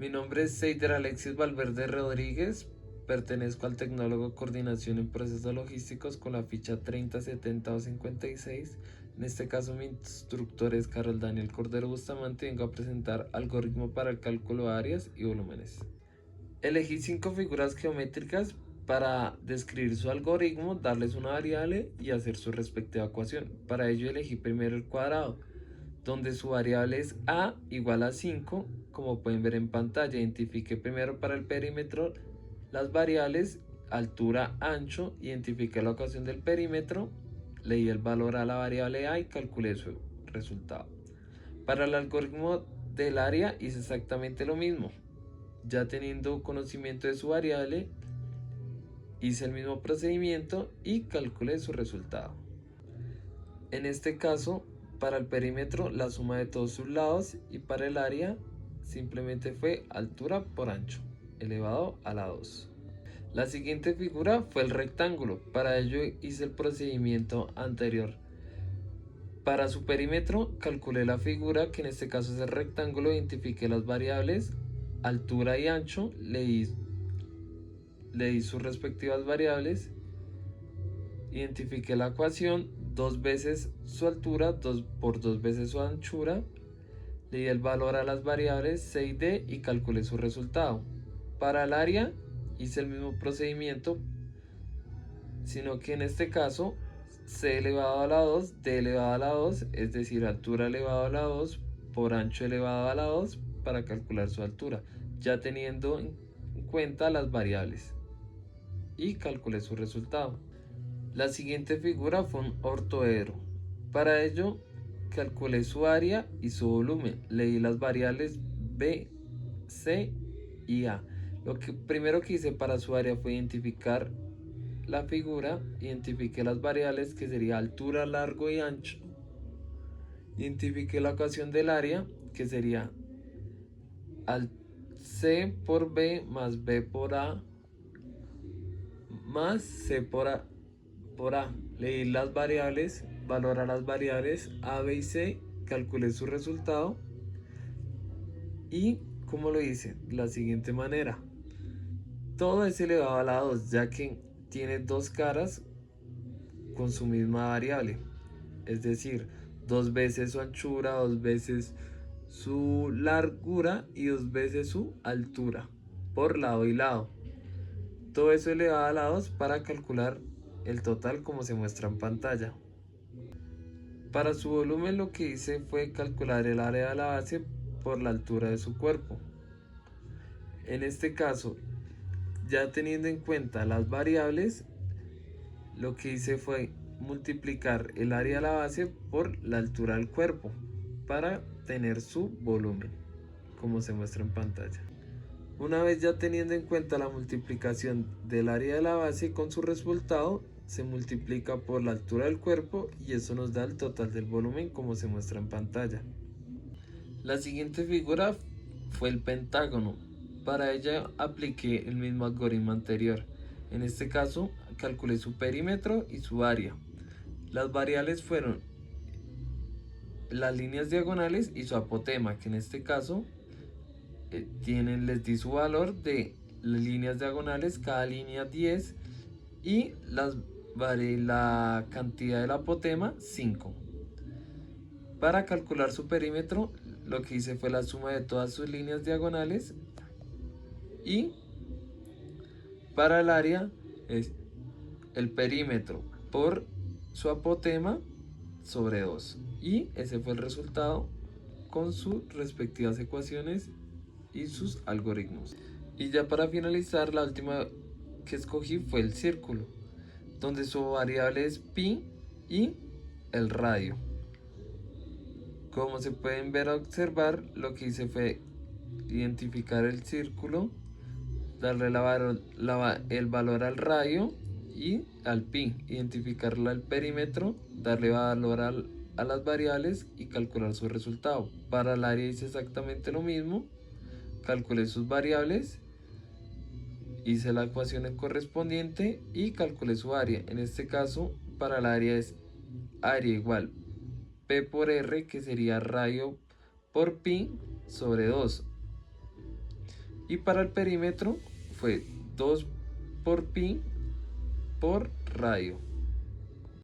Mi nombre es Seider Alexis Valverde Rodríguez, pertenezco al Tecnólogo Coordinación en Procesos Logísticos con la ficha 3070-56. En este caso mi instructor es Carol Daniel Cordero Bustamante y vengo a presentar algoritmo para el cálculo de áreas y volúmenes. Elegí 5 figuras geométricas para describir su algoritmo, darles una variable y hacer su respectiva ecuación. Para ello elegí primero el cuadrado, donde su variable es a igual a 5, como pueden ver en pantalla. Identifiqué primero para el perímetro las variables altura, ancho, identifiqué la ecuación del perímetro, le di el valor a la variable a y calculé su resultado. Para el algoritmo del área hice exactamente lo mismo. Ya teniendo conocimiento de su variable, hice el mismo procedimiento y calculé su resultado. En este caso, para el perímetro la suma de todos sus lados y para el área simplemente fue altura por ancho elevado a la 2. La siguiente figura fue el rectángulo. Para ello hice el procedimiento anterior. Para su perímetro calculé la figura, que en este caso es el rectángulo, identifiqué las variables altura y ancho, le di sus respectivas variables, identifiqué la ecuación, 2 veces su altura por 2 veces su anchura, le di el valor a las variables C y D y calculé su resultado. Para el área hice el mismo procedimiento, sino que en este caso C elevado a la 2, D elevado a la 2, es decir, altura elevado a la 2 por ancho elevado a la 2 para calcular su altura, ya teniendo en cuenta las variables, y calculé su resultado. La siguiente figura fue un ortoedro. Para ello calculé su área y su volumen, le di las variables B, C y A. Lo que primero que hice para su área fue identificar la figura, identifiqué las variables que sería altura, largo y ancho, identifiqué la ecuación del área que sería C por B más B por A más C por A. Le di las variables, valor a las variables A, B y C, calculé su resultado y como lo hice de la siguiente manera. Todo es elevado a la 2, ya que tiene dos caras con su misma variable, es decir, 2 veces su anchura, 2 veces su largura y 2 veces su altura por lado y lado. Todo eso elevado a la 2 para calcular el total como se muestra en pantalla. Para su volumen lo que hice fue calcular el área de la base por la altura de su cuerpo. En este caso, ya teniendo en cuenta las variables, lo que hice fue multiplicar el área de la base por la altura del cuerpo para tener su volumen, como se muestra en pantalla. Una vez ya teniendo en cuenta la multiplicación del área de la base con su resultado, se multiplica por la altura del cuerpo y eso nos da el total del volumen, como se muestra en pantalla. La siguiente figura fue el pentágono. Para ella apliqué el mismo algoritmo anterior. En este caso calculé su perímetro y su área. Las variables fueron las líneas diagonales y su apotema, que en este caso les di su valor de las líneas diagonales, cada línea 10 y la cantidad del apotema 5. Para calcular su perímetro lo que hice fue la suma de todas sus líneas diagonales y para el área es el perímetro por su apotema sobre 2 y ese fue el resultado con sus respectivas ecuaciones y sus algoritmos. Y ya para finalizar, la última que escogí fue el círculo, donde su variable es pi y el radio. Como se pueden ver a observar, lo que hice fue identificar el círculo, darle el valor al radio y al pi, identificarle al perímetro, darle valor a las variables y calcular su resultado. Para el área hice exactamente lo mismo, calculé sus variables, hice la ecuación correspondiente y calculé su área. En este caso, para el área es área igual P por R, que sería radio por pi sobre 2. Y para el perímetro fue 2 por pi por radio.